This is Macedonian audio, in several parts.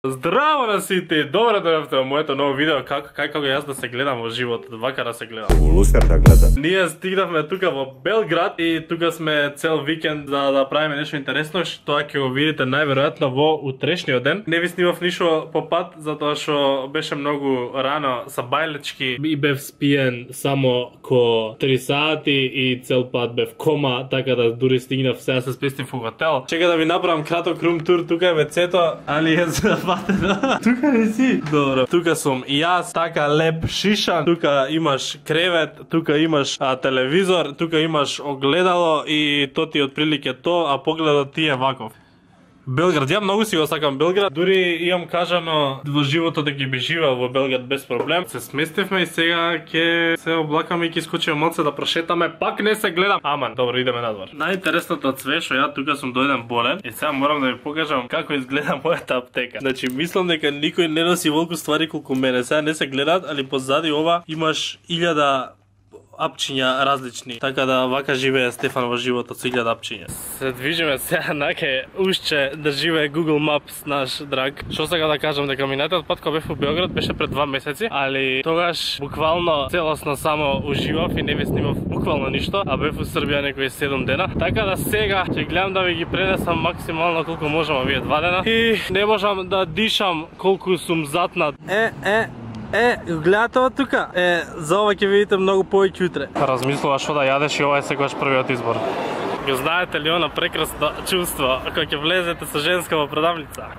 Здраво на сите! Добро дојавте во моето ново видео како јас да се гледам во животот, вака да се гледам. Лусер да гледа. Ние стигнавме тука во Белград и тука сме цел викенд за да правиме нешто интересно, што ќе го видите најверојатно во утрешниот ден. Не ви снимав ништо по пат затоа што беше многу рано са бајлечки и бев спиен само ко 3 сати и цел пат бев кома, така да дури стигнав сега се спестив во хотел. Чека да ви направам краток рум тур, тука е вецето, али е запатено. Тука не си? Добро. Тука сум и јас, така леп шишан, тука имаш кревет, тука имаш телевизор, тука имаш огледало и то ти отприлике то, а погледот ти е ваков. Белград, ја многу си го сакам Белград, дури имам кажано во животот да ги би живеел во Белград без проблем. Се сместивме и сега ќе се облакаме и ќе скочиме моце да прошетаме, пак не се гледам. Аман, добро, идеме надвор. Најинтересното од све што ја тука сум дојден болен и сега морам да ви покажам како изгледа мојата аптека. Значи мислам дека никој не носи волку ствари колку мене. Сега не се гледаат, али позади ова имаш 1000 апчиња различни. Така да вака живее Стефан во животот со 1000 апчиња. Се движиме сега наке ушче да живее Google Maps наш драг. Што сега да кажам дека минатиот пат кога бев во Белград беше пред 2 месеци, али тогаш буквално целосно само уживав и не ви снимав буквално ништо, а бев во Србија некои 7 дена. Така да сега ќе гледам да ви ги пренесам максимално колку можам овие 2 дена и не можам да дишам колку сум затнат. Гледате ова тука? За ова ќе видите многу повеќе утре. Размислуваш што да јадеш и ова е секогаш првиот избор. Го знаете ли она прекрасно чувство кога ќе влезете со женска во продавница?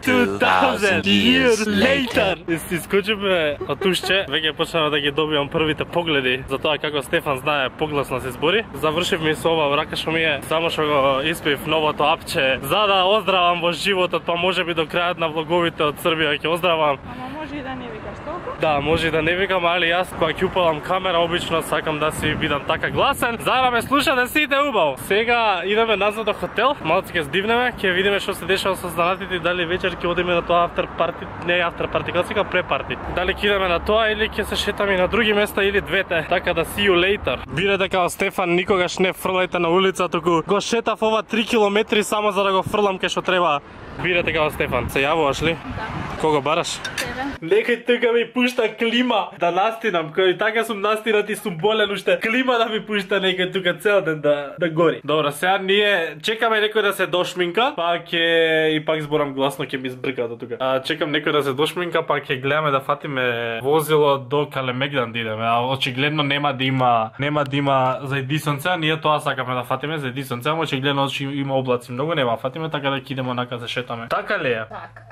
2000 years later! И си искочиме од ушче, веќе почнав да ги добивам првите погледи за тоа како Стефан знае погласно се збори. Завршив ми со ова рака што ми е, само што го испив новото апче за да оздравам во животот, па можеби до крајот на влоговите од Србија ќе оздравам. Може и да не викаш толку? Да, може и да не викам, али јас кога ќе упалам камера обично сакам да си бидам така гласен, за да ме слушате сите убаво. Сега идеме назад до хотел, малку ќе здивнеме, ќе видиме што се дешава со знатите и дали вечер ќе одиме на тоа афтер парти, не афтер парти, како сега пре парти. Дали ќе идеме на тоа или ќе се шетаме на други места или двете. Така да see you later. Бидете као Стефан, никогаш не фрлајте на улица, туку го шетав ова 3 километри само за да го фрлам кај што треба. Бидете као Стефан. Се јавуваш ли? Да. Кого бараш? Тебе. Некој тука ми пушта клима да настинам, кој така сум настинат и сум болен уште. Клима да ми пушта некој тука цел ден да гори. Добро, сега ние чекаме некој да се дошминка, па ќе и пак зборам гласно ќе ми избрка до тука. Чекам некој да се дошминка, па ќе гледаме да фатиме возило до Калемегдан да идеме. А очигледно нема да има за Едисонце, ние тоа сакаме да фатиме за Едисонце, ама очигледно има облаци многу, нема фатиме, така да ќе идеме онака да се шетаме. Така ли е? Така.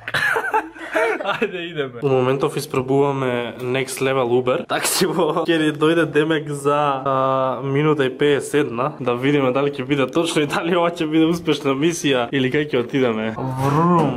Ајде идеме. У моментов испробуваме Next Level Uber. Таксиво ќе ни дојде демек за минута и 51, да видиме дали ќе биде точно и дали ова ќе биде успешна мисија или кај ќе отидеме.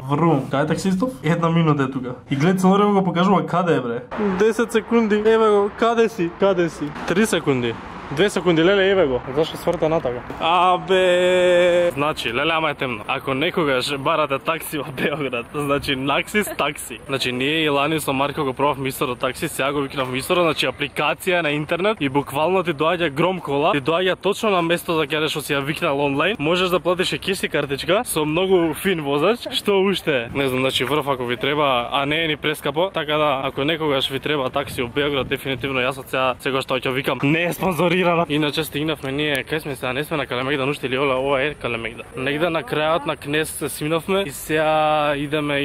Врум. Кај таксистов? 1 минута е тука. И глед цело време го покажува каде е бре. 10 секунди. Еве го, каде си? 3 секунди. 2 секунди, леле, еве го. Зашто сврта натака? Абе. Значи, леле, ама е темно. Ако некогаш барате такси во Белград, значи Наксис такси. Значи ние и лани со Марко го пробавме истото такси, сега го викнав истото, значи апликација на интернет и буквално ти доаѓа гром кола, ти доаѓа точно на место за каде што си ја викнал онлайн. Можеш да платиш и кеш картичка со многу фин возач, што уште. Не знам, значи врв ако ви треба, а не е ни прескапо, така да ако некогаш ви треба такси во Белград, дефинитивно јас од сега што ќе викам, не е спонзорирано. Иначе стигнавме ние, кај сме сега, не сме на Калемегдан уште или ова е Калемегдан. Негде на крајот на Кнес се симнавме и сега идеме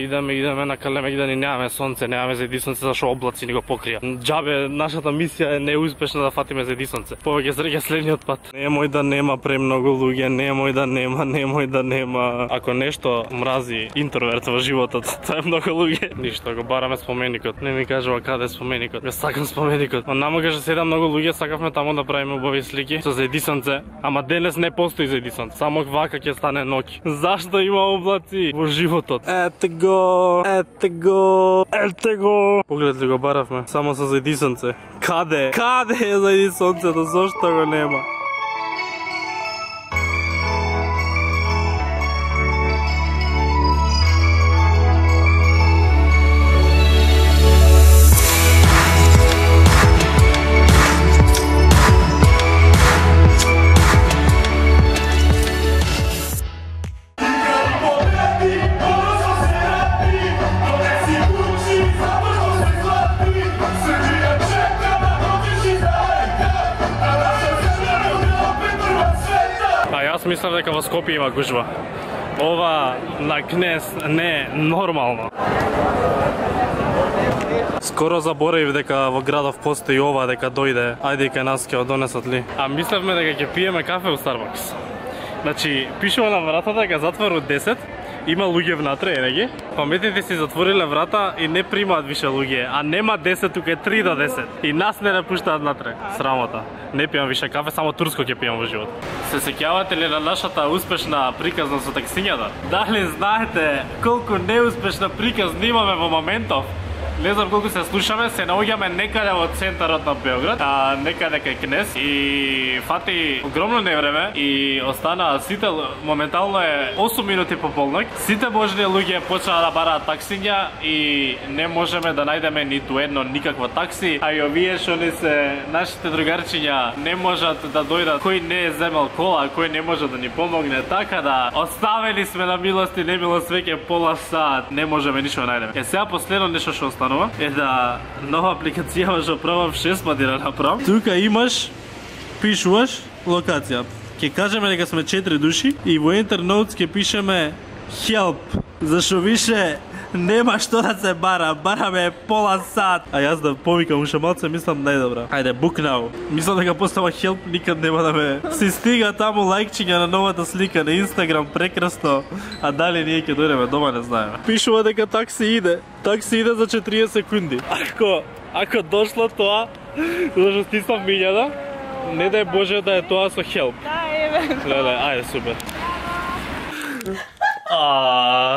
на Калемегдан и немаме сонце, немаме за Едисонце зашо облаци ни го покрија. Џабе нашата мисија е неуспешна да фатиме за Едисонце. Повеќе среќа следниот пат. Немој да нема премногу луѓе, немој да нема. Ако нешто мрази интроверт во животот, тоа е многу луѓе. Ништо, го бараме споменикот. Не ми кажува каде е споменикот. Ја сакам споменикот. Намо каже седа многу луѓе, сакавме таму да правиме убави слики со Едисонце, ама денес не постои за Едисонце. Само вака ќе стане ноќ. Зашто има облаци во животот? Ете го. Поглед ли го баравме, само со Едисонце. Каде е за Едисонцето, зашто го нема? мислам дека во Скопје има гужва. Ова на Кнес не е нормално. Скоро заборавив дека во градов постои ова, дека дојде. Ајде кај нас ќе донесат ли. А мислевме дека ќе пиеме кафе во Starbucks. Значи, пишува на вратата дека затвора од 10. Има луѓе внатре, ене. Паметните си затвориле врата и не примаат више луѓе, а нема 10, тука е 3 до 10. И нас не пуштаат внатре. Срамота. Не пијам више кафе, само турско ќе пијам во живот. Се сеќавате ли на нашата успешна приказна со таксињата? Дали знаете колку неуспешна приказна имаме во моментов? Не знам колку се слушаме, се наоѓаме некаде во центарот на Белград, некаде кај Кнес и фати огромно невреме и останаа сите, моментално е 8 минути по полнок. Сите можни луѓе почнаа да бараат таксиња и не можеме да најдеме ниту едно никаква такси, а и овие што не се нашите другарчиња не можат да дојдат, кој не е земел кола, кој не може да ни помогне, така да оставени сме на милост и немилост веќе пола сат, не можеме ништо да најдеме. Сега последно нешто што останува е да нова апликација што пробав 6 пати да направам. Тука имаш, пишуваш локација. Ќе кажеме дека сме 4 души и во Enter Notes ќе пишеме help, зашто више нема што да се бара, бараме пола сат. А јас да повикам уште малце, мислам најдобра. Ајде, book now. Мислам дека постава help никад нема да ме си стига таму лајкчиња на новата слика на Инстаграм, прекрасно. А дали ние ќе дојдеме дома не знаеме. Пишува дека такси иде. Такси иде за 40 секунди. Ако дошло тоа, зашто стиснав мињата, не дај Боже да е тоа со help. Да, еве. Леле, ајде, супер.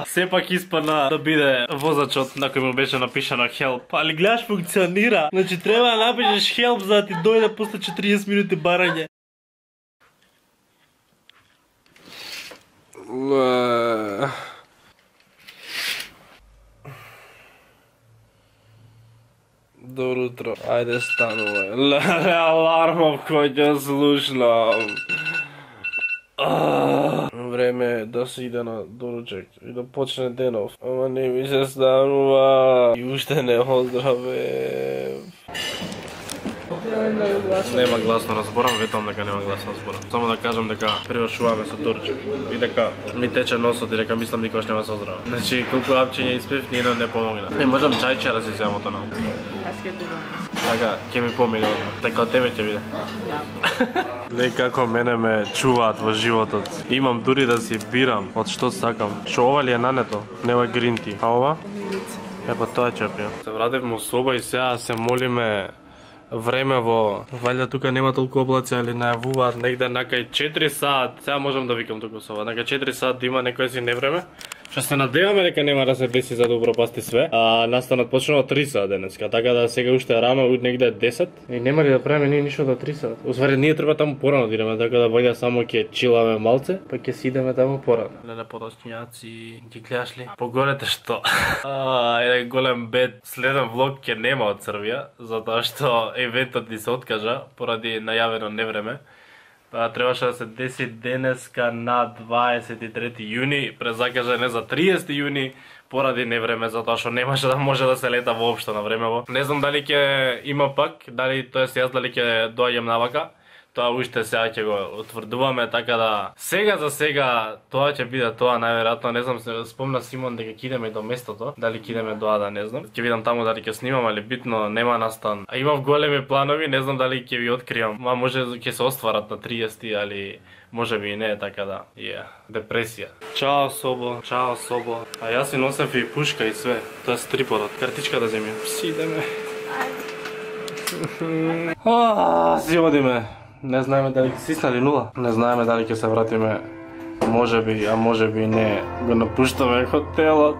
Сепак испадна да биде возачот на кој му беше напишано help. Али гледаш, функционира. Значи треба да напишеш help за да ти дојде после 40 минути барање. Добро утро. Ајде стануваме. Леле, алармов кој ќе слушнам. Време е да се иде на доручек и да почне денов. Ама не ми се станува. И уште не оздраве. Нема гласно разборам, ветам дека нема гласно разборам. Само да кажам дека превршуваме со доручек и дека ми тече носот и дека мислам никош нема се оздравам. Значи колку апчиња испив, ни едно не помогна. Не можам чајче да си земам од тоа. Аз ќе добам. Така, ќе ми помине одма. Дека од тебе ќе биде. Некако мене ме чуваат во животот. Имам дури да си бирам од што сакам. Што ова ли е нането? Нема green tea. А ова? Епа тоа ќе пијам. Се вративме во соба и сега се молиме време во... Валјда тука нема толку облаци, али најавуваат негде накај 4 сат. Сега можам да викам тука соба. Накај 4 сат да има некој си невреме. Што се надеваме дека нема да се деси за да упропасти све. Настанот почнува 3 сат денеска, така да сега уште е рано, негде 10. И нема ли да правиме ние ништо до 3 сат. Усвари ние треба таму порано да идеме, така да ваѓа само ќе чиламе малце, па ќе си идеме таму порано. Леле подоснјаци, ги гледаш ли? Погорете што. Еден голем бед. Следен влог ќе нема од Србија, затоа што евентот ни се откажа поради најавено невреме. Требаше да се деси денеска на 23 јуни, презакажане за 30 јуни поради невреме, затоа што немаше да може да се лета воопшто на времево. Не знам дали ќе има пак, дали тоест јас дали ќе доаѓам навака. Тоа уште сега ќе го утврдуваме, така да сега за сега тоа ќе биде тоа најверојатно. Не знам, спомна Симон дека ќе идеме до местото, дали ќе идеме до Ада, не знам. Ќе видам таму дали ќе снимам, али битно нема настан. А имав големи планови, не знам дали ќе ви откриам. Ма може ќе се остварат на 30, али може би и не, така да. Депресија. Чао Собо, чао Собо. А јас си носев и пушка и све. Тоа е триподот. Картичка да земим. Си идеме. Си одиме. Не знаеме дали ќе сиснали нула. Не знаеме дали ќе се вратиме. Може би, а може би не. Го напуштаме хотелот.